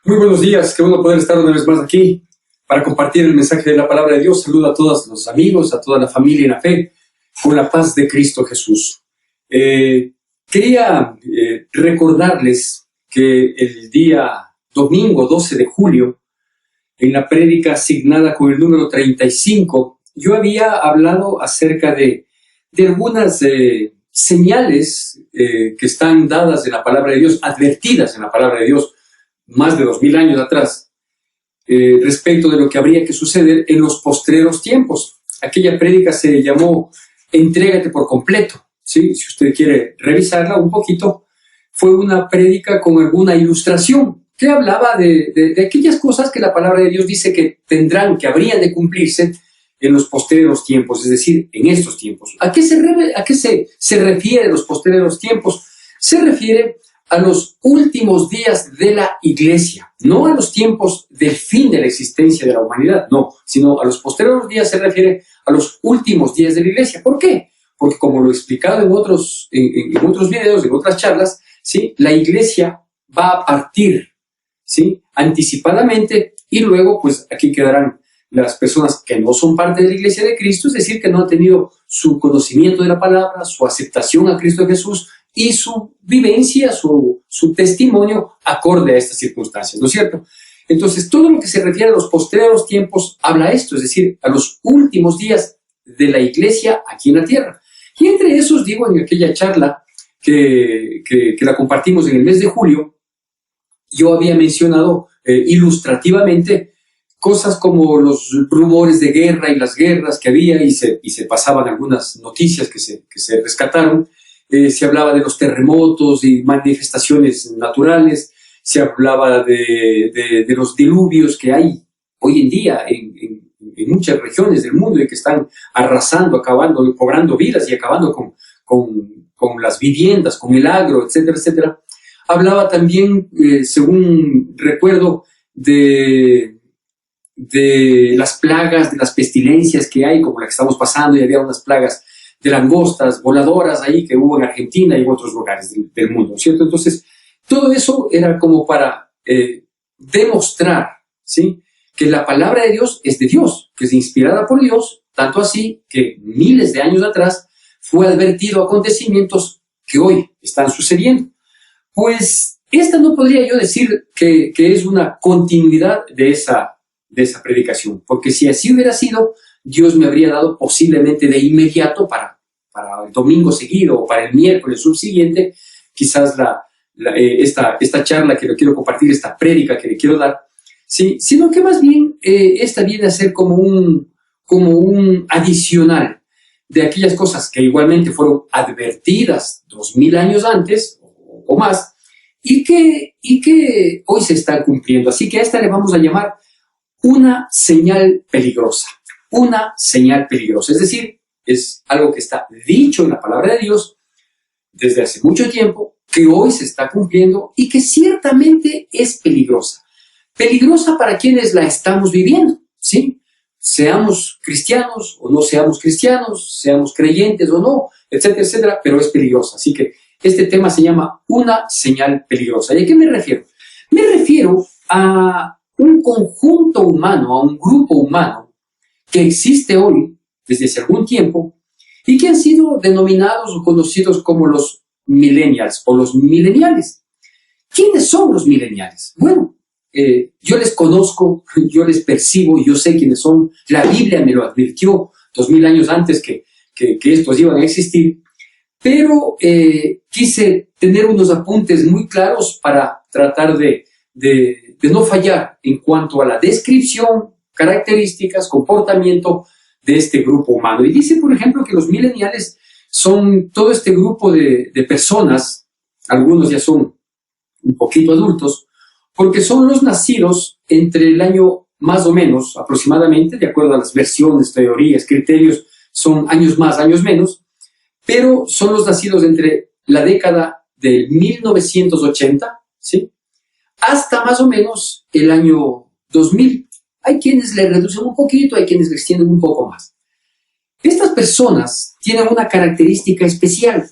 Muy buenos días, qué bueno poder estar una vez más aquí para compartir el mensaje de la palabra de Dios. Saludo a todos los amigos, a toda la familia en la fe, con la paz de Cristo Jesús. Quería recordarles que el día domingo 12 de julio, en la prédica asignada con el número 35, yo había hablado acerca de algunas señales que están dadas en la palabra de Dios, advertidas en la palabra de Dios, más de 2000 años atrás, respecto de lo que habría que suceder en los postreros tiempos. Aquella prédica se llamó Entrégate por completo, ¿sí? Si usted quiere revisarla un poquito, fue una prédica con alguna ilustración que hablaba de aquellas cosas que la palabra de Dios dice que tendrán, que habrían de cumplirse en los postreros tiempos, es decir, en estos tiempos. ¿A qué se refiere los postreros tiempos? Se refiere a los últimos días de la iglesia, no a los tiempos del fin de la existencia de la humanidad, no, sino a los posteriores días se refiere a los últimos días de la iglesia. ¿Por qué? Porque como lo he explicado en otros videos, en otras charlas, ¿sí? La iglesia va a partir, ¿sí? Anticipadamente, y luego pues aquí quedarán las personas que no son parte de la iglesia de Cristo, es decir, que no han tenido su conocimiento de la palabra, su aceptación a Cristo Jesús, y su vivencia, su testimonio acorde a estas circunstancias, ¿no es cierto? Entonces, todo lo que se refiere a los postreros tiempos habla esto, es decir, a los últimos días de la iglesia aquí en la tierra. Y entre esos, digo, en aquella charla que la compartimos en el mes de julio, yo había mencionado ilustrativamente cosas como los rumores de guerra y las guerras que había, y se pasaban algunas noticias que se rescataron. Se hablaba de los terremotos y manifestaciones naturales, se hablaba de los diluvios que hay hoy en día en muchas regiones del mundo y que están arrasando, acabando, cobrando vidas y acabando con las viviendas, con el agro, etcétera, etcétera. Hablaba también, según recuerdo, de las plagas, de las pestilencias que hay, como la que estamos pasando, y había unas plagas de langostas voladoras ahí que hubo en Argentina y en otros lugares del mundo, ¿cierto? Entonces, todo eso era como para demostrar, ¿sí? Que la palabra de Dios es de Dios, que es inspirada por Dios, tanto así que miles de años atrás fue advertido acontecimientos que hoy están sucediendo. Pues esta no podría yo decir que es una continuidad de esa predicación, porque si así hubiera sido, Dios me habría dado posiblemente de inmediato para el domingo seguido o para el miércoles subsiguiente, quizás esta charla que le quiero compartir, esta prédica que le quiero dar, ¿sí? Sino que más bien esta viene a ser como un adicional de aquellas cosas que igualmente fueron advertidas 2000 años antes o más y que hoy se están cumpliendo. Así que a esta le vamos a llamar una señal peligrosa. Una señal peligrosa, es decir, es algo que está dicho en la palabra de Dios desde hace mucho tiempo, que hoy se está cumpliendo y que ciertamente es peligrosa. Peligrosa para quienes la estamos viviendo, ¿sí? Seamos cristianos o no seamos cristianos, seamos creyentes o no, etcétera, etcétera, pero es peligrosa. Así que este tema se llama una señal peligrosa. ¿Y a qué me refiero? Me refiero a un conjunto humano, a un grupo humano que existe hoy desde hace algún tiempo y que han sido denominados o conocidos como los millennials o los mileniales. ¿Quiénes son los mileniales? Bueno, yo les conozco, yo les percibo, yo sé quiénes son. La Biblia me lo advirtió 2000 años antes que estos iban a existir, pero quise tener unos apuntes muy claros para tratar de no fallar en cuanto a la descripción, características, comportamiento de este grupo humano. Y dice, por ejemplo, que los mileniales son todo este grupo de personas, algunos ya son un poquito adultos, porque son los nacidos entre el año más o menos, aproximadamente, de acuerdo a las versiones, teorías, criterios, son años más, años menos, pero son los nacidos entre la década de 1980, ¿sí? Hasta más o menos el año 2000. Hay quienes le reducen un poquito, hay quienes le extienden un poco más. Estas personas tienen una característica especial,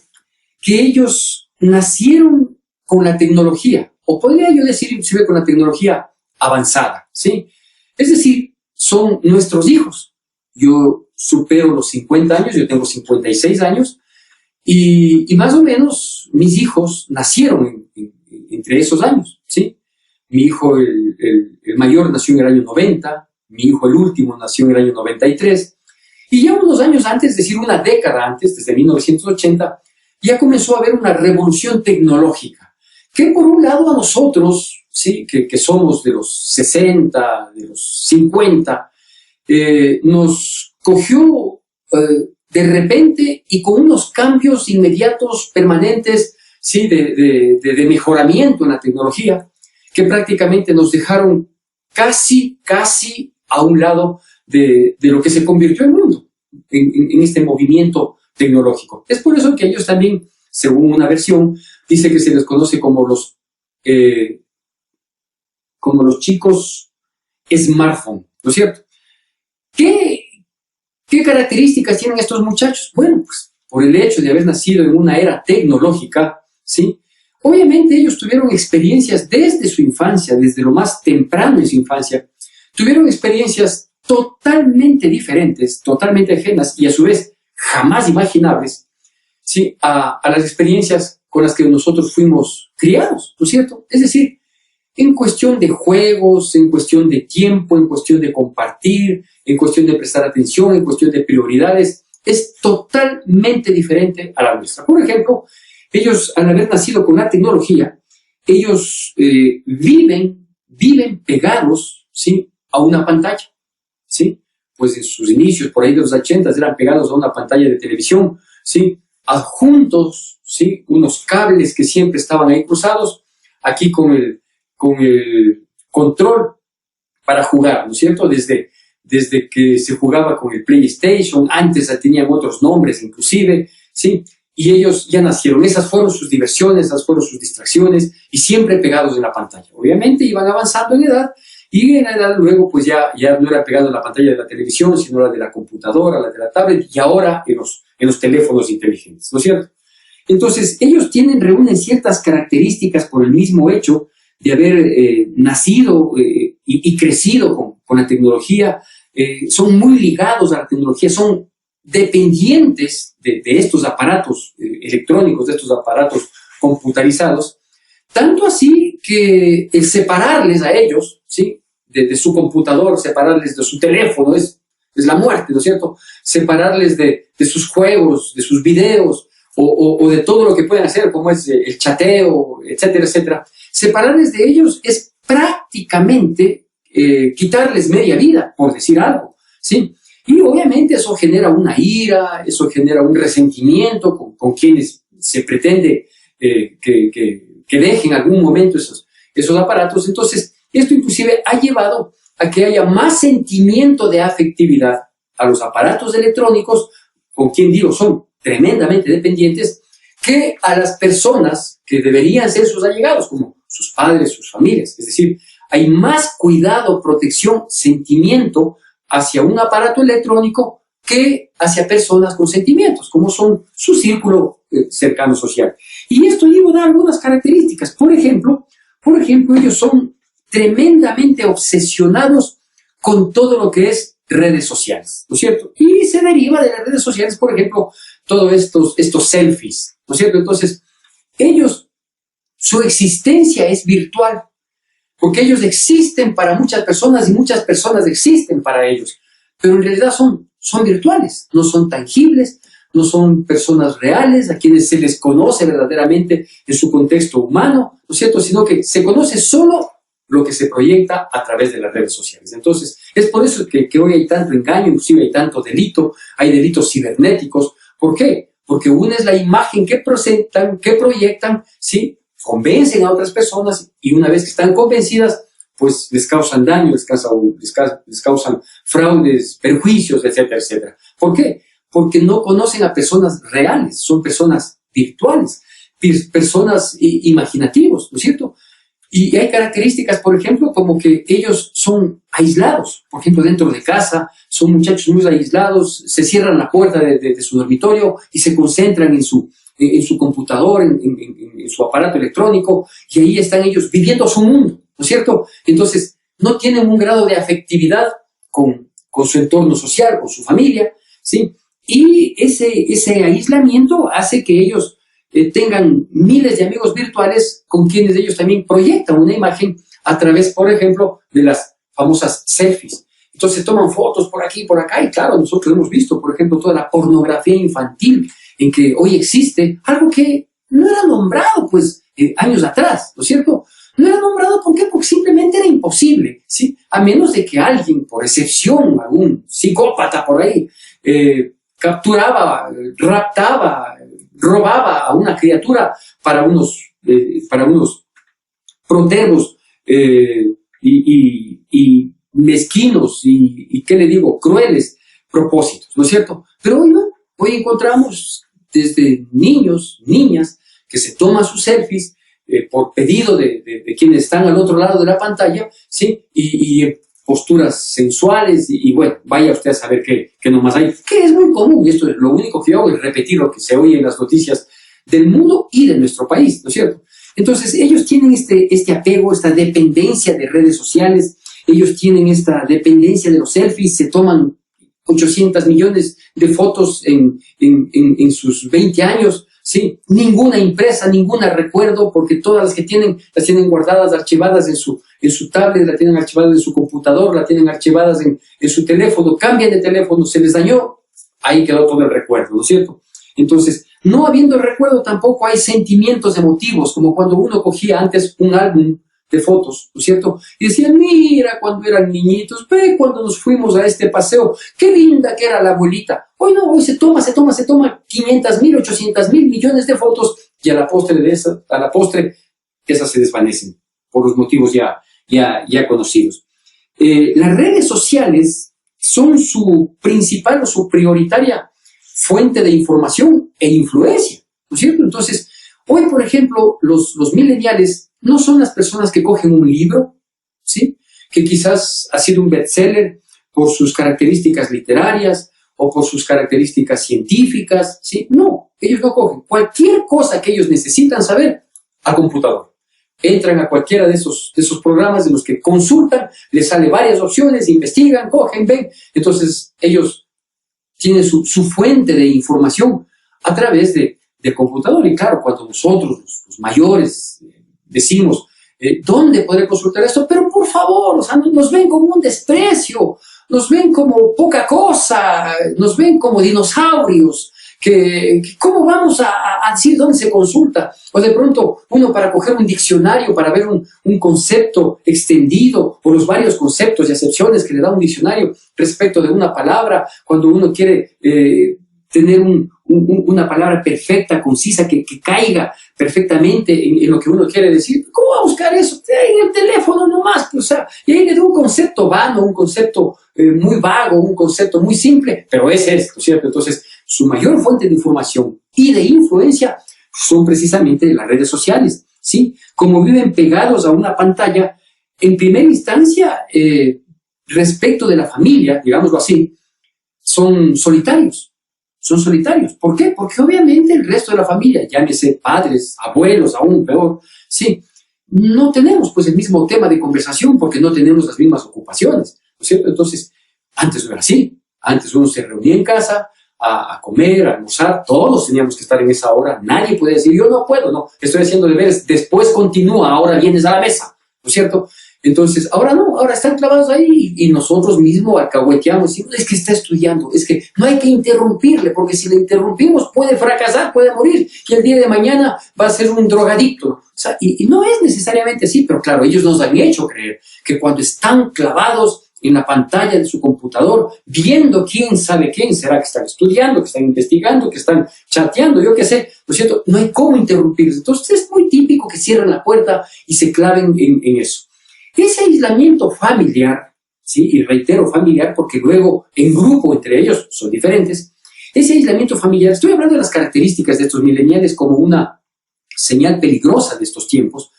que ellos nacieron con la tecnología, o podría yo decir inclusive con la tecnología avanzada, ¿sí? Es decir, son nuestros hijos. Yo supero los 50 años, yo tengo 56 años, y más o menos mis hijos nacieron entre esos años, ¿sí? Mi hijo, el mayor, nació en el año 90, mi hijo, el último, nació en el año 93, y ya unos años antes, es decir, una década antes, desde 1980, ya comenzó a haber una revolución tecnológica, que por un lado a nosotros, ¿sí? que somos de los 60, de los 50, nos cogió de repente y con unos cambios inmediatos, permanentes, ¿sí? de mejoramiento en la tecnología, que prácticamente nos dejaron casi a un lado de lo que se convirtió en mundo, en este movimiento tecnológico. Es por eso que ellos también, según una versión, dice que se les conoce como los chicos smartphone, ¿no es cierto? ¿Qué características tienen estos muchachos? Bueno, pues por el hecho de haber nacido en una era tecnológica, ¿sí? Obviamente ellos tuvieron experiencias desde su infancia, desde lo más temprano en su infancia, tuvieron experiencias totalmente diferentes, totalmente ajenas y a su vez jamás imaginables, ¿sí? a las experiencias con las que nosotros fuimos criados, ¿no es cierto? Es decir, en cuestión de juegos, en cuestión de tiempo, en cuestión de compartir, en cuestión de prestar atención, en cuestión de prioridades, es totalmente diferente a la nuestra. Por ejemplo, ellos, al haber nacido con la tecnología, ellos viven pegados, ¿sí? a una pantalla, ¿sí? Pues en sus inicios, por ahí de los 80, eran pegados a una pantalla de televisión, ¿sí? Adjuntos, ¿sí? Unos cables que siempre estaban ahí cruzados, aquí con el control para jugar, ¿no es cierto? Desde que se jugaba con el PlayStation, antes tenían otros nombres inclusive, ¿sí? Y ellos ya nacieron, esas fueron sus diversiones, esas fueron sus distracciones, y siempre pegados en la pantalla. Obviamente iban avanzando en edad, y en la edad luego pues ya no era pegado en la pantalla de la televisión, sino la de la computadora, la de la tablet, y ahora en los teléfonos inteligentes, ¿no es cierto? Entonces, ellos reúnen ciertas características por el mismo hecho de haber nacido y crecido con la tecnología, son muy ligados a la tecnología, son dependientes de estos aparatos electrónicos, de estos aparatos computarizados, tanto así que el separarles a ellos, ¿sí? de su computador, separarles de su teléfono, es la muerte, ¿no es cierto? Separarles de sus juegos, de sus videos, o de todo lo que pueden hacer, como es el chateo, etcétera, etcétera. Separarles de ellos es prácticamente quitarles media vida, por decir algo, ¿sí? Y obviamente eso genera una ira, eso genera un resentimiento con quienes se pretende que dejen en algún momento esos aparatos. Entonces, esto inclusive ha llevado a que haya más sentimiento de afectividad a los aparatos electrónicos, con quien digo son tremendamente dependientes, que a las personas que deberían ser sus allegados, como sus padres, sus familias. Es decir, hay más cuidado, protección, sentimiento hacia un aparato electrónico que hacia personas con sentimientos, como son su círculo cercano social. Y esto digo da algunas características. Por ejemplo, ellos son tremendamente obsesionados con todo lo que es redes sociales, ¿no es cierto? Y se deriva de las redes sociales, por ejemplo, todos estos selfies, ¿no es cierto? Entonces, su existencia es virtual, porque ellos existen para muchas personas y muchas personas existen para ellos, pero en realidad son virtuales, no son tangibles, no son personas reales a quienes se les conoce verdaderamente en su contexto humano, ¿no es cierto? Sino que se conoce solo lo que se proyecta a través de las redes sociales. Entonces, es por eso que hoy hay tanto engaño, inclusive hay tanto delito, hay delitos cibernéticos. ¿Por qué? Porque una es la imagen que proyectan, ¿sí? Convencen a otras personas, y una vez que están convencidas, pues les causan daño, les causan fraudes, perjuicios, etcétera, etcétera. ¿Por qué? Porque no conocen a personas reales, son personas virtuales, personas imaginativos, ¿no es cierto? Y hay características, por ejemplo, como que ellos son aislados, por ejemplo, dentro de casa, son muchachos muy aislados, se cierran la puerta de su dormitorio y se concentran en en su computador, en su aparato electrónico, y ahí están ellos viviendo su mundo, ¿no es cierto? Entonces, no tienen un grado de afectividad con su entorno social, con su familia, ¿sí? Y ese aislamiento hace que ellos tengan miles de amigos virtuales con quienes ellos también proyectan una imagen a través, por ejemplo, de las famosas selfies. Entonces toman fotos por aquí y por acá, y claro, nosotros hemos visto, por ejemplo, toda la pornografía infantil en que hoy existe, algo que no era nombrado, pues, años atrás, ¿no es cierto? No era nombrado, ¿por qué? Porque simplemente era imposible, ¿sí? A menos de que alguien, por excepción, algún psicópata por ahí, capturaba, raptaba, robaba a una criatura para unos protervos y mezquinos y, ¿qué le digo?, crueles propósitos, ¿no es cierto? Pero hoy no, hoy encontramos desde niños, niñas, que se toman sus selfies por pedido de quienes están al otro lado de la pantalla, ¿sí? Y posturas sensuales y bueno, vaya usted a saber qué nomás hay, que es muy común, y esto es lo único que yo hago, es repetir lo que se oye en las noticias del mundo y de nuestro país, ¿no es cierto? Entonces ellos tienen este apego, esta dependencia de redes sociales, ellos tienen esta dependencia de los selfies, se toman 800 millones de fotos en sus 20 años, ¿sí? Ninguna impresa, ninguna recuerdo, porque todas las que tienen, las tienen guardadas, archivadas en su tablet, la tienen archivadas en su computador, la tienen archivadas en su teléfono, cambian de teléfono, se les dañó, ahí quedó todo el recuerdo, ¿no es cierto? Entonces, no habiendo recuerdo tampoco hay sentimientos emotivos, como cuando uno cogía antes un álbum de fotos, ¿no es cierto? Y decían, mira, cuando eran niñitos, ve cuando nos fuimos a este paseo, qué linda que era la abuelita. Hoy no, hoy se toma 500,000, 800,000 millones de fotos y a la postre esas se desvanecen por los motivos ya conocidos. Las redes sociales son su principal o su prioritaria fuente de información e influencia, ¿no es cierto? Entonces, hoy, por ejemplo, los millennials no son las personas que cogen un libro, ¿sí?, que quizás ha sido un bestseller por sus características literarias o por sus características científicas, ¿sí? No, ellos no cogen cualquier cosa que ellos necesitan saber al computador. Entran a cualquiera de esos programas de los que consultan, les sale varias opciones, investigan, cogen, ven. Entonces, ellos tienen su fuente de información a través del computador. Y claro, cuando nosotros, los mayores, decimos, ¿dónde podré consultar esto? Pero por favor, o sea, nos ven como un desprecio, nos ven como poca cosa, nos ven como dinosaurios, que ¿cómo vamos a decir dónde se consulta? O de pronto uno para coger un diccionario, para ver un concepto extendido, o los varios conceptos y acepciones que le da un diccionario respecto de una palabra, cuando uno quiere tener una palabra perfecta, concisa, que caiga perfectamente en lo que uno quiere decir. ¿Cómo va a buscar eso? En el teléfono nomás, pues, o sea, y ahí le da un concepto vano, un concepto muy vago, un concepto muy simple, pero es esto, ¿cierto? Entonces, su mayor fuente de información y de influencia son precisamente las redes sociales, ¿sí? Como viven pegados a una pantalla, en primera instancia, respecto de la familia, digámoslo así, son solitarios. Son solitarios. ¿Por qué? Porque obviamente el resto de la familia, llámese padres, abuelos, aún peor, sí, no tenemos pues el mismo tema de conversación porque no tenemos las mismas ocupaciones, ¿no es cierto? Entonces, antes no era así. Antes uno se reunía en casa a comer, a almorzar, todos teníamos que estar en esa hora. Nadie puede decir, yo no puedo, no, estoy haciendo deberes, después continúa, ahora vienes a la mesa, ¿no es cierto? Entonces, ahora no, ahora están clavados ahí y nosotros mismos alcahueteamos, y es que está estudiando, es que no hay que interrumpirle, porque si le interrumpimos puede fracasar, puede morir, y el día de mañana va a ser un drogadicto. O sea, y no es necesariamente así, pero claro, ellos nos han hecho creer que cuando están clavados en la pantalla de su computador, viendo quién sabe quién, será que están estudiando, que están investigando, que están chateando, yo qué sé, ¿no es cierto? No hay cómo interrumpirles. Entonces es muy típico que cierren la puerta y se claven en eso. Ese aislamiento familiar, ¿sí? Y reitero familiar porque luego en grupo entre ellos son diferentes, ese aislamiento familiar, estoy hablando de las características de estos millennials como una señal peligrosa de estos tiempos,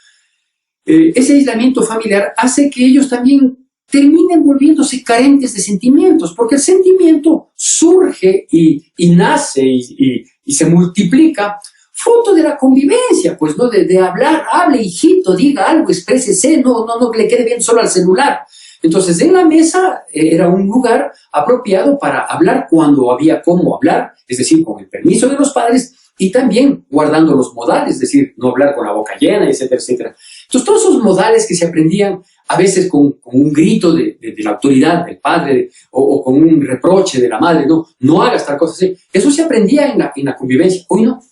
ese aislamiento familiar hace que ellos también terminen volviéndose carentes de sentimientos, porque el sentimiento surge y nace y se multiplica fruto de la convivencia, pues, ¿no? De hablar, hable, hijito, diga algo, exprésese, no le quede bien solo al celular. Entonces, en la mesa era un lugar apropiado para hablar cuando había cómo hablar, es decir, con el permiso de los padres y también guardando los modales, es decir, no hablar con la boca llena, etcétera, etcétera. Entonces, todos esos modales que se aprendían a veces con un grito de la autoridad del padre o con un reproche de la madre, no hagas tal cosa así, eso se aprendía en la convivencia. Hoy no.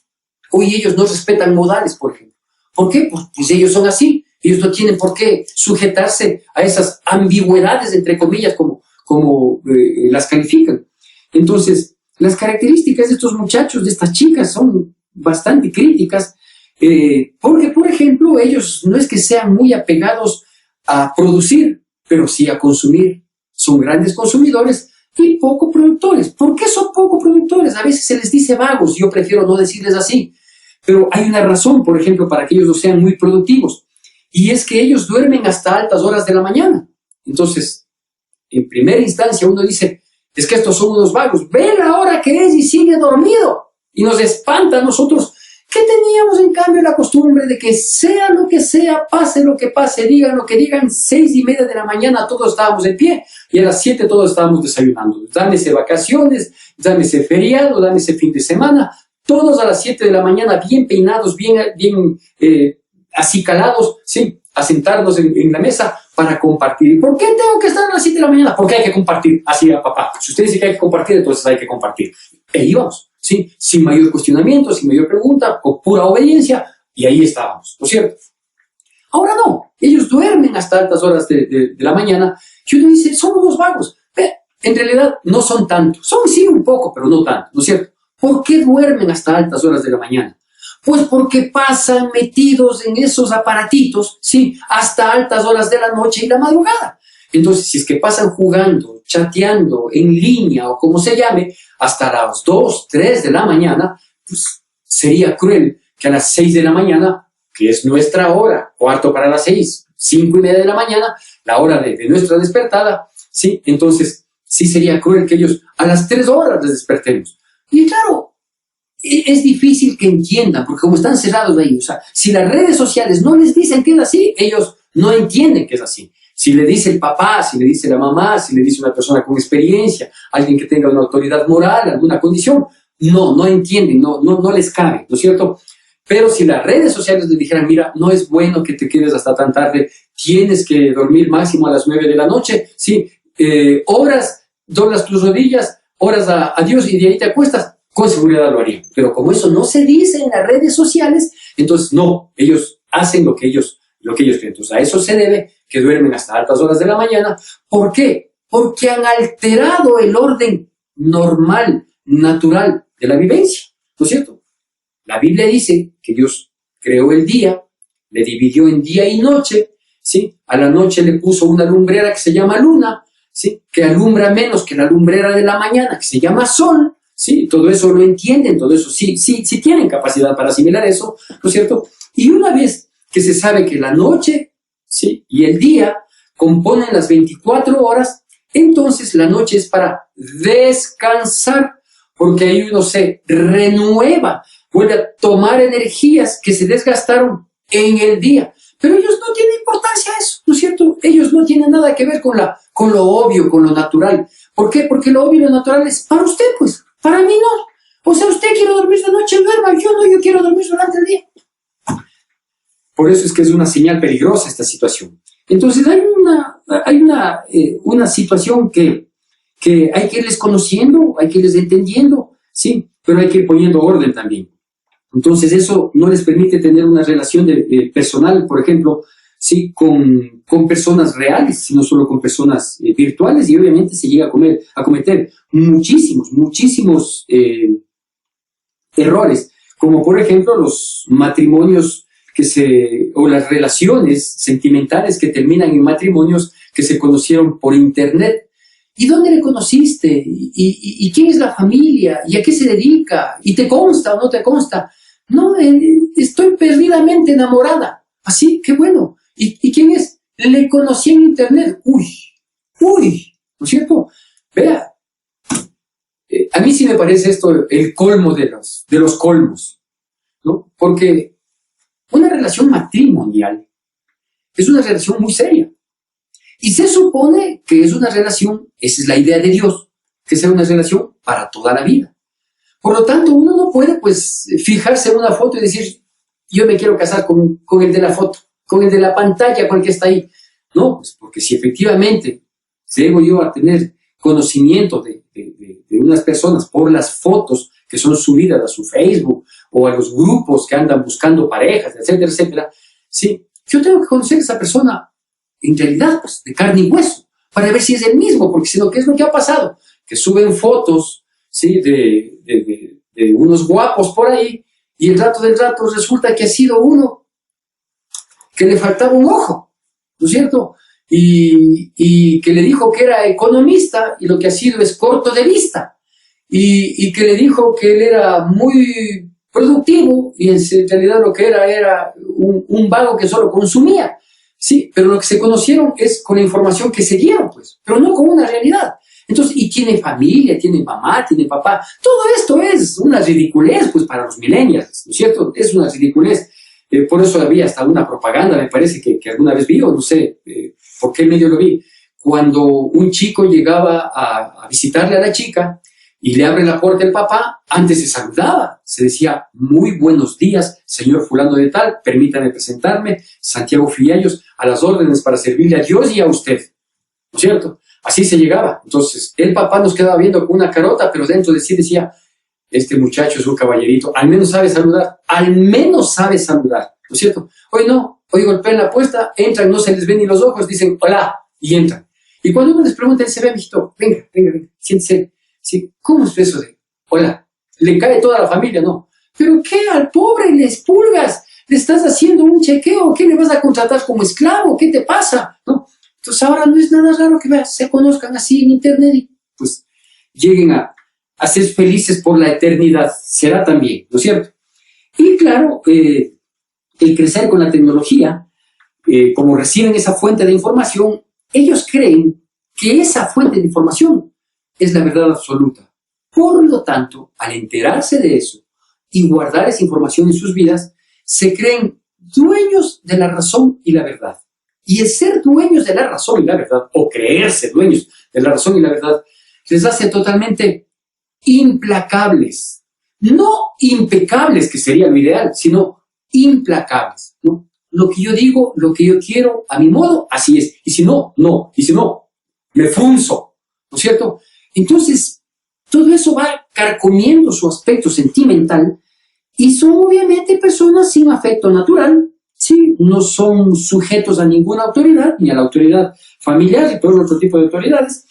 Hoy ellos no respetan modales, por ejemplo. ¿Por qué? Pues ellos son así. Ellos no tienen por qué sujetarse a esas ambigüedades, entre comillas, como las califican. Entonces, las características de estos muchachos, de estas chicas, son bastante críticas, porque, por ejemplo, ellos no es que sean muy apegados a producir, pero sí a consumir. Son grandes consumidores y poco productores. ¿Por qué son poco productores? A veces se les dice vagos, yo prefiero no decirles así. Pero hay una razón, por ejemplo, para que ellos no sean muy productivos. Y es que ellos duermen hasta altas horas de la mañana. Entonces, en primera instancia uno dice, es que estos son unos vagos. Ve la hora que es y sigue dormido. Y nos espanta a nosotros, que teníamos en cambio la costumbre de que sea lo que sea, pase lo que pase, digan lo que digan, 6:30 de la mañana todos estábamos en pie y a las 7 todos estábamos desayunando. Dámese vacaciones, dámese feriado, dámese fin de semana, todos a las 7 de la mañana bien peinados, bien acicalados, ¿sí? A sentarnos en la mesa para compartir. ¿Por qué tengo que estar a las 7 de la mañana? Porque hay que compartir. Así era papá. Si usted dice que hay que compartir, entonces hay que compartir. E íbamos, ¿sí? Sin mayor cuestionamiento, sin mayor pregunta, o pura obediencia, y ahí estábamos, ¿no es cierto? Ahora no. Ellos duermen hasta altas horas de la mañana, y uno dice, son unos vagos. En realidad no son tantos. Son sí un poco, pero no tanto, ¿no es cierto? ¿Por qué duermen hasta altas horas de la mañana? Pues porque pasan metidos en esos aparatitos, sí, hasta altas horas de la noche y la madrugada. Entonces, si es que pasan jugando, chateando, en línea o como se llame, hasta las 2, 3 de la mañana, pues sería cruel que a las 6 de la mañana, que es nuestra hora, 5:45, 5:30 de la mañana, la hora de nuestra despertada, sí, entonces sí sería cruel que ellos a las 3 horas les despertemos. Y claro, es difícil que entiendan, porque como están cerrados ahí, o sea, si las redes sociales no les dicen que es así, ellos no entienden que es así. Si le dice el papá, si le dice la mamá, si le dice una persona con experiencia, alguien que tenga una autoridad moral, alguna condición, no entienden, no les cabe, ¿no es cierto? Pero si las redes sociales les dijeran, mira, no es bueno que te quedes hasta tan tarde, tienes que dormir máximo a las 9 de la noche, sí, horas, doblas tus rodillas, horas a Dios y de ahí te acuestas, con seguridad lo harían. Pero como eso no se dice en las redes sociales, entonces no, ellos hacen lo que ellos creen. Entonces a eso se debe que duermen hasta altas horas de la mañana. ¿Por qué? Porque han alterado el orden normal, natural de la vivencia, ¿no es cierto? La Biblia dice que Dios creó el día, le dividió en día y noche, ¿sí? A la noche le puso una lumbrera que se llama luna, ¿sí? Que alumbra menos que la lumbrera de la mañana, que se llama sol, ¿sí? Todo eso lo entienden, todo eso sí tienen capacidad para asimilar eso, ¿no es cierto? Y una vez que se sabe que la noche, ¿sí? Y el día componen las 24 horas, entonces la noche es para descansar, porque ahí uno se renueva, vuelve a tomar energías que se desgastaron en el día. Pero ellos no tienen importancia a eso, ¿no es cierto? Ellos no tienen nada que ver con lo obvio, con lo natural. ¿Por qué? Porque lo obvio y lo natural es para usted, pues. Para mí no. O sea, usted quiere dormir de noche, duerma. Yo no, yo quiero dormir durante el día. Por eso es que es una señal peligrosa esta situación. Entonces hay una situación que hay que irles conociendo, hay que irles entendiendo, ¿sí? Pero hay que ir poniendo orden también. Entonces eso no les permite tener una relación personal, por ejemplo, sí, con personas reales, sino solo con personas virtuales, y obviamente se llega a cometer muchísimos errores, como por ejemplo los matrimonios o las relaciones sentimentales que terminan en matrimonios que se conocieron por internet. ¿Y dónde le conociste? ¿Y quién es la familia? ¿Y a qué se dedica? ¿Y te consta o no te consta? No, estoy perdidamente enamorada. Así, qué bueno. ¿Y quién es? Le conocí en internet. Uy, ¿no es cierto? Vea, a mí sí me parece esto el colmo de los colmos, ¿no? Porque una relación matrimonial es una relación muy seria. Y se supone que es una relación, esa es la idea de Dios, que sea una relación para toda la vida. Por lo tanto, uno no puede, pues, fijarse en una foto y decir, yo me quiero casar con el de la foto, con el de la pantalla, con el que está ahí. No, pues porque si efectivamente llego yo a tener conocimiento de unas personas por las fotos que son subidas a su Facebook o a los grupos que andan buscando parejas, etcétera, etcétera, sí, yo tengo que conocer a esa persona en realidad, pues, de carne y hueso, para ver si es el mismo, porque si no, ¿qué es lo que ha pasado? Que suben fotos, ¿sí?, de unos guapos por ahí, y el rato del rato resulta que ha sido uno que le faltaba un ojo, ¿no es cierto? Y que le dijo que era economista, y lo que ha sido es corto de vista, y que le dijo que él era muy productivo, y en realidad lo que era un vago que solo consumía. Sí, pero lo que se conocieron es con la información que se dieron, pues, pero no con una realidad. Entonces, y tiene familia, tiene mamá, tiene papá. Todo esto es una ridiculez, pues, para los millennials, ¿no es cierto? Es una ridiculez. Por eso había hasta una propaganda, me parece que alguna vez vi, o no sé por qué medio lo vi, cuando un chico llegaba a visitarle a la chica y le abre la puerta el papá, antes se saludaba, se decía, muy buenos días, señor fulano de tal, permítame presentarme, Santiago Fiallos, a las órdenes para servirle a Dios y a usted, ¿no es cierto? Así se llegaba. Entonces, el papá nos quedaba viendo con una carota, pero dentro de sí decía, este muchacho es un caballerito, al menos sabe saludar, ¿no es cierto? Hoy no, hoy golpean la puerta, entran, no se les ven ni los ojos, dicen, hola, y entran. Y cuando uno les pregunta, él se ve, mijito, venga, siéntese. Sí, ¿cómo es eso de, hola, le cae toda la familia? No. ¿Pero qué? Al pobre le expulgas, le estás haciendo un chequeo, ¿qué le vas a contratar como esclavo? ¿Qué te pasa? ¿No? Entonces ahora no es nada raro que se conozcan así en internet y pues lleguen a ser felices por la eternidad. Será también, ¿no es cierto? Y claro, el crecer con la tecnología, como reciben esa fuente de información, ellos creen que esa fuente de información es la verdad absoluta. Por lo tanto, al enterarse de eso y guardar esa información en sus vidas, se creen dueños de la razón y la verdad. Y el ser dueños de la razón y la verdad, o creerse dueños de la razón y la verdad, les hace totalmente implacables. No impecables, que sería lo ideal, sino implacables, ¿no? Lo que yo digo, lo que yo quiero, a mi modo, así es. Y si no, no. Y si no, me frunzo, ¿no es cierto? Entonces, todo eso va carcomiendo su aspecto sentimental y son obviamente personas sin afecto natural, ¿sí? No son sujetos a ninguna autoridad, ni a la autoridad familiar y todo otro tipo de autoridades.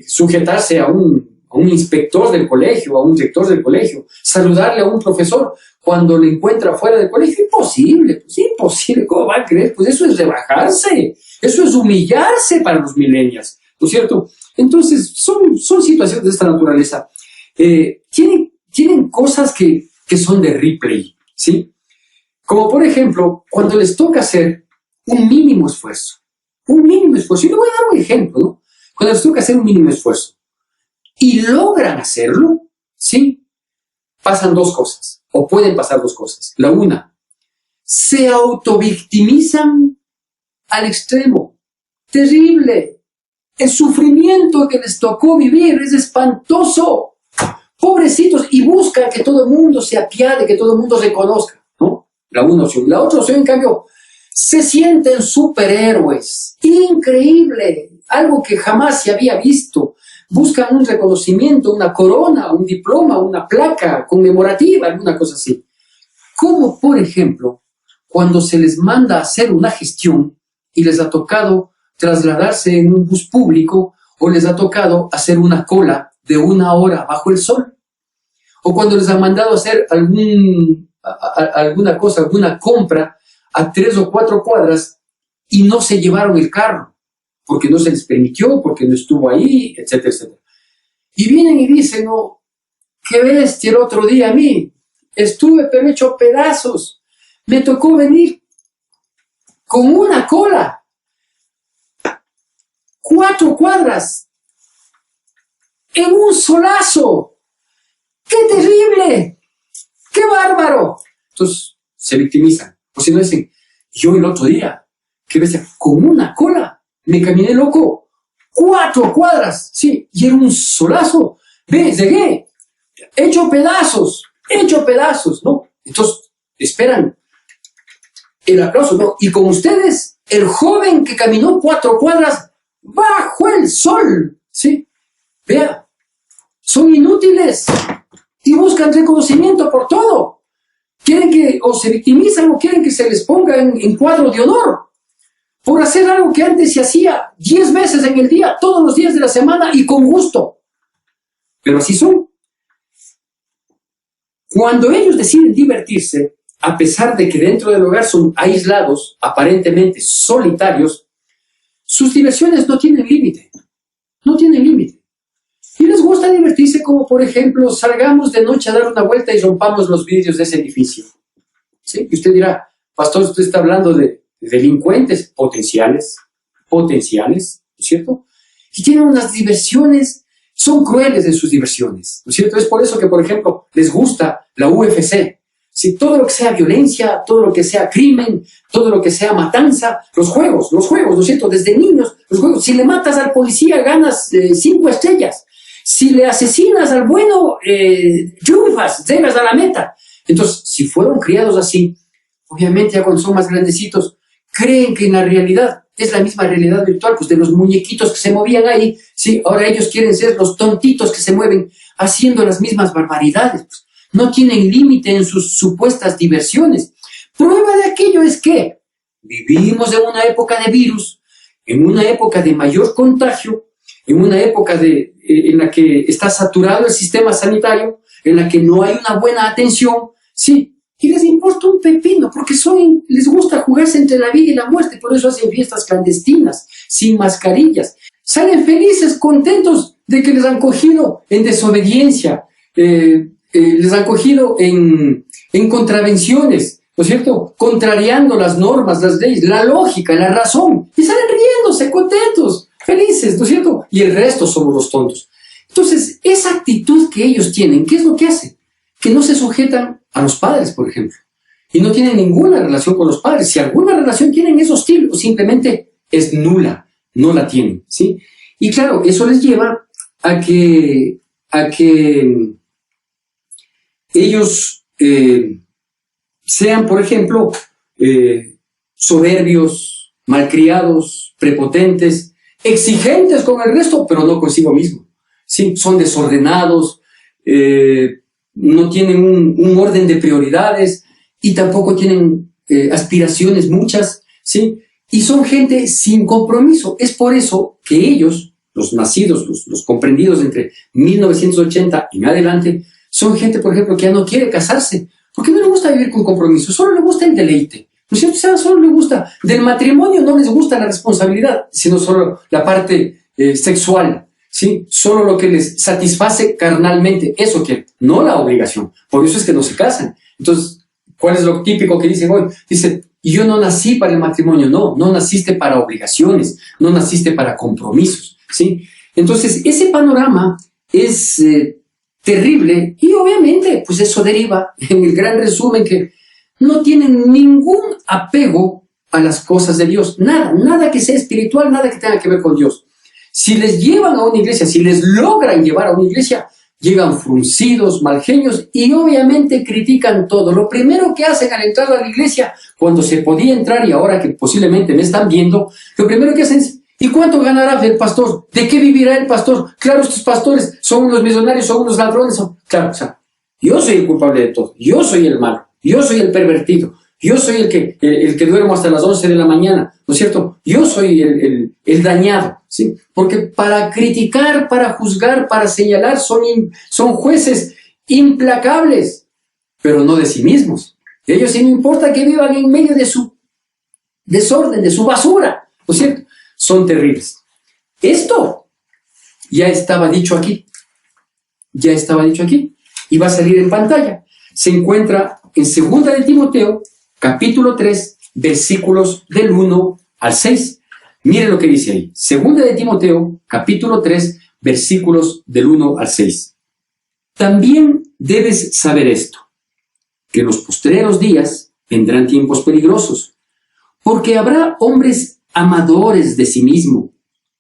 Sujetarse a un inspector del colegio, a un director del colegio, saludarle a un profesor cuando le encuentra fuera del colegio, imposible, pues imposible, ¿cómo va a creer? Pues eso es rebajarse, eso es humillarse para los millennials, ¿no es cierto? Entonces, son situaciones de esta naturaleza. Tienen cosas que son de replay, ¿sí? Como por ejemplo, cuando les toca hacer un mínimo esfuerzo. Y le voy a dar un ejemplo, ¿no? Cuando les toca hacer un mínimo esfuerzo y logran hacerlo, ¿sí? Pasan dos cosas, o pueden pasar dos cosas. La una, se autovictimizan al extremo. Terrible. El sufrimiento que les tocó vivir es espantoso. Pobrecitos, y buscan que todo el mundo se apiade, que todo el mundo reconozca, ¿no? La una opción. La otra opción, en cambio, se sienten superhéroes. Increíble. Algo que jamás se había visto. Buscan un reconocimiento, una corona, un diploma, una placa conmemorativa, alguna cosa así. Como, por ejemplo, cuando se les manda a hacer una gestión y les ha tocado trasladarse en un bus público o les ha tocado hacer una cola de 1 hora bajo el sol, o cuando les han mandado hacer alguna cosa, alguna compra a 3 o 4 cuadras y no se llevaron el carro porque no se les permitió, porque no estuvo ahí, etcétera, etcétera. Y vienen y dicen, no, qué bestia el otro día a mí, estuve pero hecho pedazos, me tocó venir con una cola 4 cuadras en un solazo. ¡Qué terrible! ¡Qué bárbaro! Entonces se victimizan. O si no dicen, yo el otro día, qué bestia, con una cola, me caminé loco, 4 cuadras, sí, y era un solazo. Ve, llegué, hecho pedazos, ¿no? Entonces, esperan el aplauso, ¿no? Y con ustedes, el joven que caminó 4 cuadras bajo el sol, ¿sí? Vea, son inútiles y buscan reconocimiento por todo. Quieren que, o se victimizan o quieren que se les ponga en cuadro de honor por hacer algo que antes se hacía 10 veces en el día, todos los días de la semana y con gusto. Pero así son. Cuando ellos deciden divertirse, a pesar de que dentro del hogar son aislados, aparentemente solitarios, sus diversiones no tienen límite. No tienen límite. Y les gusta divertirse como, por ejemplo, salgamos de noche a dar una vuelta y rompamos los vidrios de ese edificio. ¿Sí? Y usted dirá, pastor, usted está hablando de delincuentes potenciales, ¿no es cierto? Y tienen unas diversiones, son crueles en sus diversiones, ¿no es cierto? Es por eso que, por ejemplo, les gusta la UFC. Si todo lo que sea violencia, todo lo que sea crimen, todo lo que sea matanza, los juegos, ¿no es cierto? Desde niños, los juegos. Si le matas al policía, ganas 5 estrellas. Si le asesinas al bueno, triunfas, llegas a la meta. Entonces, si fueron criados así, obviamente ya cuando son más grandecitos, creen que en la realidad es la misma realidad virtual, pues de los muñequitos que se movían ahí, sí, ahora ellos quieren ser los tontitos que se mueven haciendo las mismas barbaridades, pues. No tienen límite en sus supuestas diversiones. Prueba de aquello es que vivimos en una época de virus, en una época de mayor contagio, en una época en la que está saturado el sistema sanitario, en la que no hay una buena atención, sí, y les importa un pepino, porque les gusta jugarse entre la vida y la muerte, por eso hacen fiestas clandestinas, sin mascarillas. Salen felices, contentos de que les han cogido en desobediencia, les han cogido en contravenciones, ¿no es cierto? Contrariando las normas, las leyes, la lógica, la razón, y salen riéndose, contentos, felices, ¿no es cierto? Y el resto somos los tontos. Entonces, esa actitud que ellos tienen, ¿qué es lo que hace? Que no se sujetan a los padres, por ejemplo, y no tienen ninguna relación con los padres. Si alguna relación tienen es hostil o simplemente es nula, no la tienen, ¿sí? Y claro, eso les lleva a que ellos sean, por ejemplo, soberbios, malcriados, prepotentes, exigentes con el resto, pero no consigo mismo. Sí, son desordenados, no tienen un orden de prioridades y tampoco tienen aspiraciones muchas, ¿sí? Y son gente sin compromiso. Es por eso que ellos, los nacidos, los comprendidos entre 1980 en adelante, son gente, por ejemplo, que ya no quiere casarse, porque no le gusta vivir con compromiso, solo le gusta el deleite, ¿no es cierto? O sea, solo le gusta, del matrimonio no les gusta la responsabilidad, sino solo la parte sexual, ¿sí? Solo lo que les satisface carnalmente, eso quieren, no la obligación. Por eso es que no se casan. Entonces, ¿cuál es lo típico que dicen hoy? Dicen, y yo no nací para el matrimonio. No naciste para obligaciones, no naciste para compromisos, ¿sí? Entonces, ese panorama es terrible y obviamente, pues eso deriva en el gran resumen que no tienen ningún apego a las cosas de Dios. Nada que sea espiritual, nada que tenga que ver con Dios. Si les llevan a una iglesia, si les logran llevar a una iglesia, llegan fruncidos, malgenios y obviamente critican todo. Lo primero que hacen al entrar a la iglesia, cuando se podía entrar y ahora que posiblemente me están viendo, lo primero que hacen es, ¿y cuánto ganará el pastor? ¿De qué vivirá el pastor? Claro, estos pastores son unos millonarios, son unos ladrones. Claro, o sea, yo soy el culpable de todo. Yo soy el malo. Yo soy el pervertido. Yo soy el que duermo hasta las 11 de la mañana, ¿no es cierto? Yo soy el dañado, ¿sí? Porque para criticar, para juzgar, para señalar, son jueces implacables, pero no de sí mismos. Ellos sí no importa que vivan en medio de su desorden, de su basura, ¿no es cierto? Son terribles. Esto ya estaba dicho aquí. Ya estaba dicho aquí. Y va a salir en pantalla. Se encuentra en 2 de Timoteo, capítulo 3, versículos del 1 al 6. Miren lo que dice ahí. 2 de Timoteo, capítulo 3, versículos del 1 al 6. También debes saber esto, que en los postreros días vendrán tiempos peligrosos, porque habrá hombres amadores de sí mismo,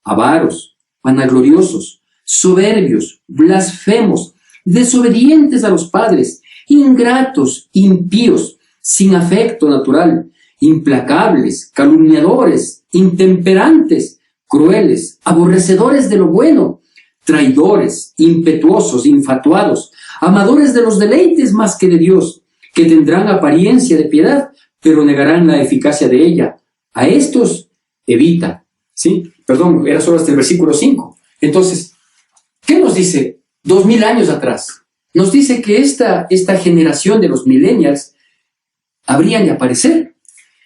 avaros, vanagloriosos, soberbios, blasfemos, desobedientes a los padres, ingratos, impíos, sin afecto natural, implacables, calumniadores, intemperantes, crueles, aborrecedores de lo bueno, traidores, impetuosos, infatuados, amadores de los deleites más que de Dios, que tendrán apariencia de piedad, pero negarán la eficacia de ella. A estos evita. ¿Sí? Perdón, era solo hasta el versículo 5. Entonces, ¿qué nos dice 2000 años atrás? Nos dice que esta generación de los millennials habrían de aparecer.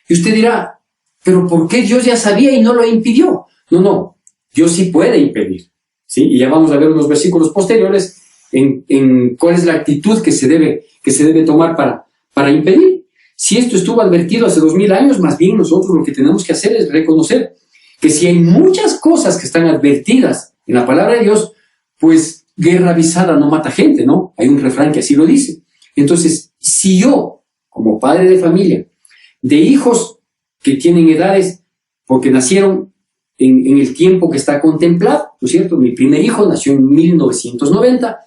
Y usted dirá, ¿pero por qué Dios ya sabía y no lo impidió? No, Dios sí puede impedir. ¿Sí? Y ya vamos a ver unos versículos posteriores en cuál es la actitud que se debe tomar para impedir. Si esto estuvo advertido hace 2000 años, más bien nosotros lo que tenemos que hacer es reconocer que si hay muchas cosas que están advertidas en la palabra de Dios, pues guerra avisada no mata gente, ¿no? Hay un refrán que así lo dice. Entonces, si yo, como padre de familia, de hijos que tienen edades, porque nacieron en el tiempo que está contemplado, ¿no es cierto? Mi primer hijo nació en 1990,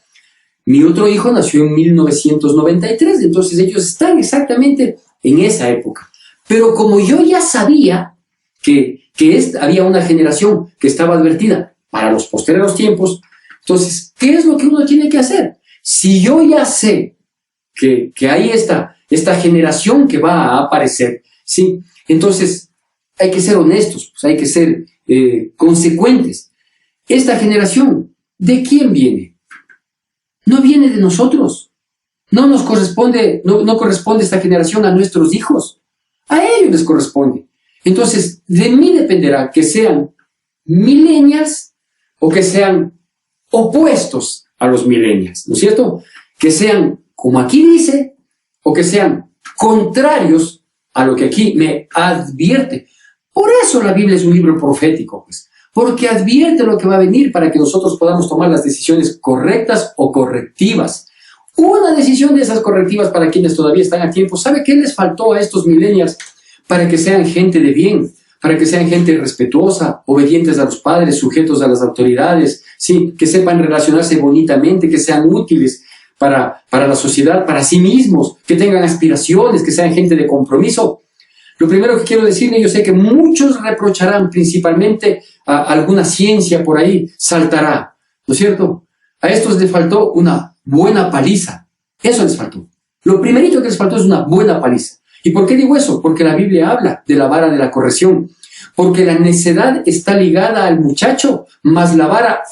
mi otro hijo nació en 1993, entonces ellos están exactamente en esa época. Pero como yo ya sabía que había una generación que estaba advertida para los posteriores tiempos, entonces, ¿qué es lo que uno tiene que hacer? Si yo ya sé que hay esta generación que va a aparecer, ¿sí? Entonces, hay que ser honestos, pues hay que ser consecuentes. Esta generación, ¿de quién viene? No viene de nosotros. No nos corresponde, no corresponde esta generación a nuestros hijos. A ellos les corresponde. Entonces, de mí dependerá que sean millennials o que sean opuestos a los millennials, ¿no es cierto? Que sean, como aquí dice, o que sean contrarios a lo que aquí me advierte. Por eso la Biblia es un libro profético, pues, porque advierte lo que va a venir para que nosotros podamos tomar las decisiones correctas o correctivas. Una decisión de esas correctivas para quienes todavía están a tiempo. ¿Sabe qué les faltó a estos millennials para que sean gente de bien? Para que sean gente respetuosa, obedientes a los padres, sujetos a las autoridades, ¿sí? Que sepan relacionarse bonitamente, que sean útiles para la sociedad, para sí mismos, que tengan aspiraciones, que sean gente de compromiso. Lo primero que quiero decirle, yo sé que muchos reprocharán principalmente a alguna ciencia por ahí, saltará, ¿no es cierto? A estos les faltó una buena paliza, eso les faltó. Lo primerito que les faltó es una buena paliza. ¿Y por qué digo eso? Porque la Biblia habla de la vara de la corrección. Porque la necedad está ligada al muchacho, mas la vara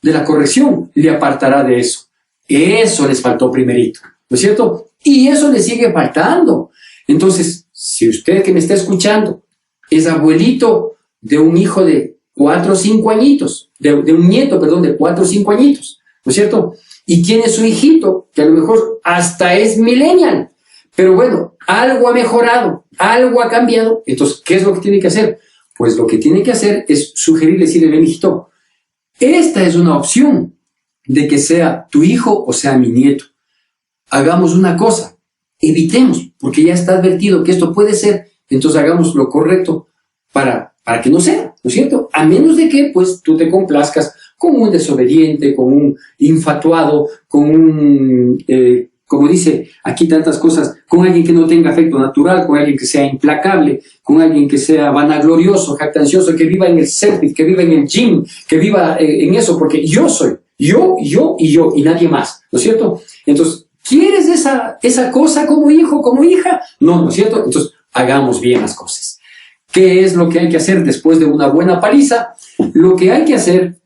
de la corrección le apartará de eso. Eso les faltó primerito, ¿no es cierto? Y eso le sigue faltando. Entonces, si usted que me está escuchando es abuelito de un hijo de 4 o 5 añitos, de un nieto, perdón, de 4 o 5 añitos, ¿no es cierto? Y tiene su hijito, que a lo mejor hasta es millennial, pero bueno, algo ha mejorado, algo ha cambiado. Entonces, ¿qué es lo que tiene que hacer? Pues lo que tiene que hacer es sugerirle, decirle, ven, hijito, esta es una opción de que sea tu hijo o sea mi nieto. Hagamos una cosa, evitemos, porque ya está advertido que esto puede ser, entonces hagamos lo correcto para que no sea, ¿no es cierto? A menos de que, pues, tú te complazcas con un desobediente, con un infatuado, con un... como dice aquí tantas cosas, con alguien que no tenga afecto natural, con alguien que sea implacable, con alguien que sea vanaglorioso, jactancioso, que viva en el selfie, que viva en el gym, que viva en eso, porque yo soy, yo, y nadie más, ¿no es cierto? Entonces, ¿quieres esa cosa como hijo, como hija? No, ¿no es cierto? Entonces, hagamos bien las cosas. ¿Qué es lo que hay que hacer después de una buena paliza? Lo que hay que hacer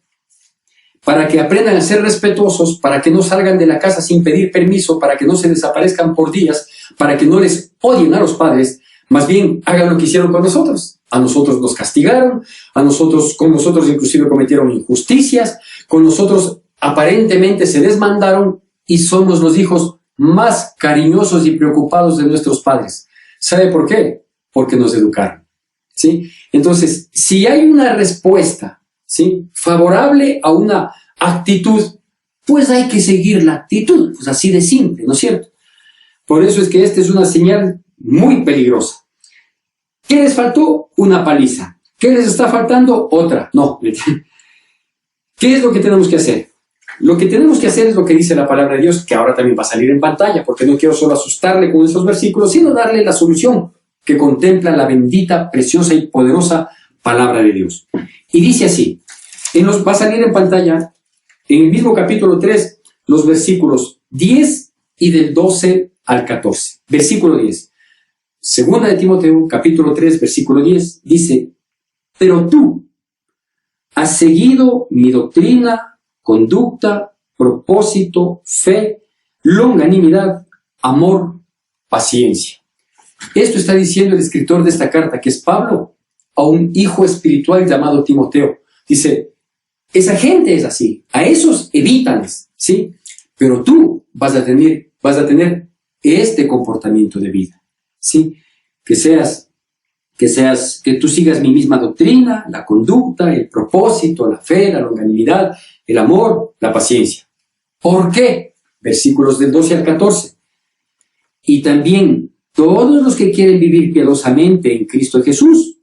para que aprendan a ser respetuosos, para que no salgan de la casa sin pedir permiso, para que no se desaparezcan por días, para que no les odien a los padres, más bien hagan lo que hicieron con nosotros. A nosotros nos castigaron, con nosotros inclusive cometieron injusticias, con nosotros aparentemente se desmandaron y somos los hijos más cariñosos y preocupados de nuestros padres. ¿Sabe por qué? Porque nos educaron, ¿sí? Entonces, si hay una respuesta, ¿sí?, favorable a una actitud, pues hay que seguir la actitud, pues así de simple, ¿no es cierto? Por eso es que esta es una señal muy peligrosa. ¿Qué les faltó? Una paliza. ¿Qué les está faltando? Otra. No. ¿Qué es lo que tenemos que hacer? Lo que tenemos que hacer es lo que dice la palabra de Dios, que ahora también va a salir en pantalla, porque no quiero solo asustarle con esos versículos, sino darle la solución que contempla la bendita, preciosa y poderosa palabra de Dios. Y dice así, va a salir en pantalla, en el mismo capítulo 3, los versículos 10 y del 12 al 14. Versículo 10. Segunda de Timoteo, capítulo 3, versículo 10, dice, pero tú has seguido mi doctrina, conducta, propósito, fe, longanimidad, amor, paciencia. Esto está diciendo el escritor de esta carta, que es Pablo, a un hijo espiritual llamado Timoteo. Dice, esa gente es así, a esos evítales, ¿sí? Pero tú vas a tener este comportamiento de vida, ¿sí? Que tú sigas mi misma doctrina, la conducta, el propósito, la fe, la longanimidad, el amor, la paciencia. ¿Por qué? Versículos del 12 al 14. Y también todos los que quieren vivir piadosamente en Cristo Jesús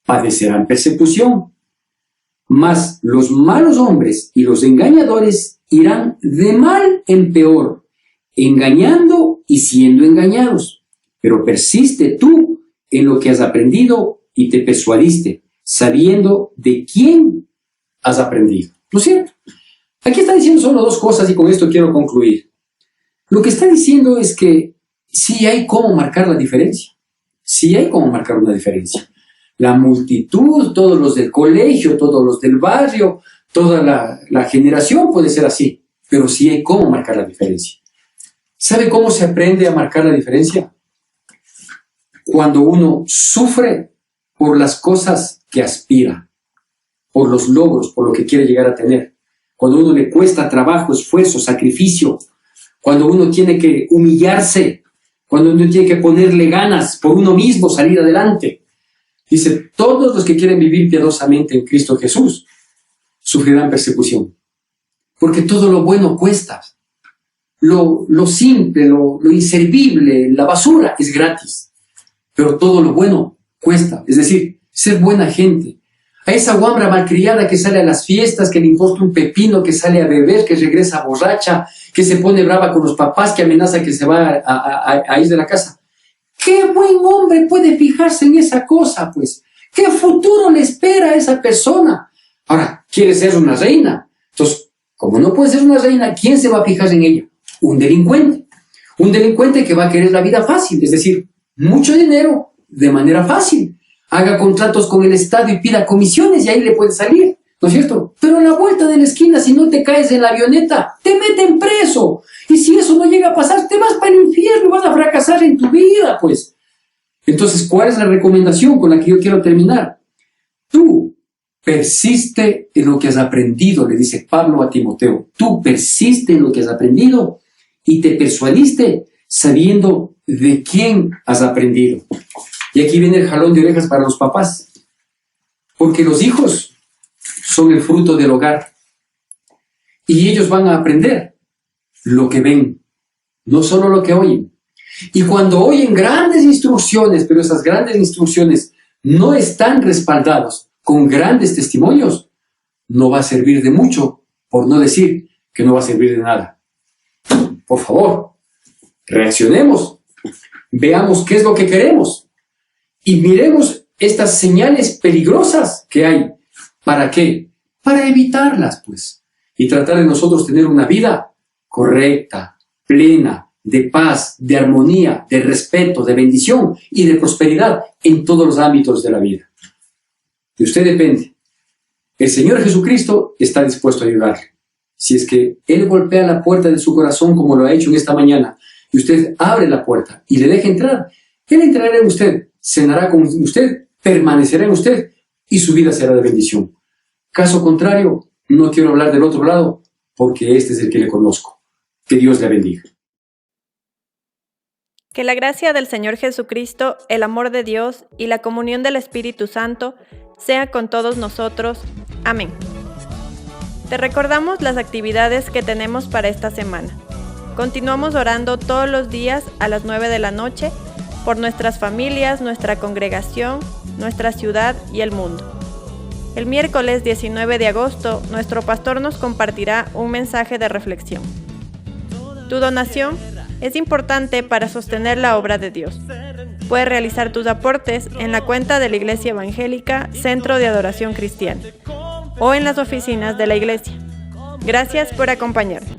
padecerán persecución. Mas los malos hombres y los engañadores irán de mal en peor, engañando y siendo engañados. Pero persiste tú en lo que has aprendido y te persuadiste, sabiendo de quién has aprendido. ¿No es cierto? Aquí está diciendo solo dos cosas y con esto quiero concluir. Lo que está diciendo es que sí hay cómo marcar la diferencia. Sí hay cómo marcar una diferencia. La multitud, todos los del colegio, todos los del barrio, toda la generación puede ser así, pero sí hay cómo marcar la diferencia. ¿Sabe cómo se aprende a marcar la diferencia? Cuando uno sufre por las cosas que aspira, por los logros, por lo que quiere llegar a tener. Cuando uno le cuesta trabajo, esfuerzo, sacrificio, cuando uno tiene que humillarse, cuando uno tiene que ponerle ganas por uno mismo, salir adelante. Dice, todos los que quieren vivir piadosamente en Cristo Jesús sufrirán persecución. Porque todo lo bueno cuesta. Lo simple, lo inservible, la basura es gratis. Pero todo lo bueno cuesta. Es decir, ser buena gente. A esa guambra malcriada que sale a las fiestas, que le importa un pepino, que sale a beber, que regresa borracha, que se pone brava con los papás, que amenaza que se va a ir de la casa. ¿Qué buen hombre puede fijarse en esa cosa, pues? ¿Qué futuro le espera a esa persona? Ahora, quiere ser una reina. Entonces, como no puede ser una reina, ¿quién se va a fijar en ella? Un delincuente. Un delincuente que va a querer la vida fácil, es decir, mucho dinero de manera fácil. Haga contratos con el Estado y pida comisiones y ahí le puede salir, ¿no es cierto? Pero a la vuelta de la esquina, si no te caes en la avioneta, te meten preso. Y si eso no llega a pasar, te vas para el infierno, vas a fracasar en tu vida, pues. Entonces, ¿cuál es la recomendación con la que yo quiero terminar? Tú persiste en lo que has aprendido, le dice Pablo a Timoteo. Tú persiste en lo que has aprendido y te persuadiste sabiendo de quién has aprendido. Y aquí viene el jalón de orejas para los papás. Porque los hijos son el fruto del hogar. Y ellos van a aprender lo que ven, no solo lo que oyen. Y cuando oyen grandes instrucciones, pero esas grandes instrucciones no están respaldadas con grandes testimonios, no va a servir de mucho, por no decir que no va a servir de nada. Por favor, reaccionemos, veamos qué es lo que queremos y miremos estas señales peligrosas que hay. ¿Para qué? Para evitarlas, pues, y tratar de nosotros tener una vida correcta, plena, de paz, de armonía, de respeto, de bendición y de prosperidad en todos los ámbitos de la vida. De usted depende. El Señor Jesucristo está dispuesto a ayudarle. Si es que Él golpea la puerta de su corazón como lo ha hecho en esta mañana, y usted abre la puerta y le deja entrar, Él entrará en usted, cenará con usted, permanecerá en usted y su vida será de bendición. Caso contrario, no quiero hablar del otro lado, porque este es el que le conozco. Que Dios le bendiga. Que la gracia del Señor Jesucristo, el amor de Dios y la comunión del Espíritu Santo sea con todos nosotros. Amén. Te recordamos las actividades que tenemos para esta semana. Continuamos orando todos los días a las 9 de la noche por nuestras familias, nuestra congregación, nuestra ciudad y el mundo. El miércoles 19 de agosto, nuestro pastor nos compartirá un mensaje de reflexión. Tu donación es importante para sostener la obra de Dios. Puedes realizar tus aportes en la cuenta de la Iglesia Evangélica Centro de Adoración Cristiana o en las oficinas de la Iglesia. Gracias por acompañarnos.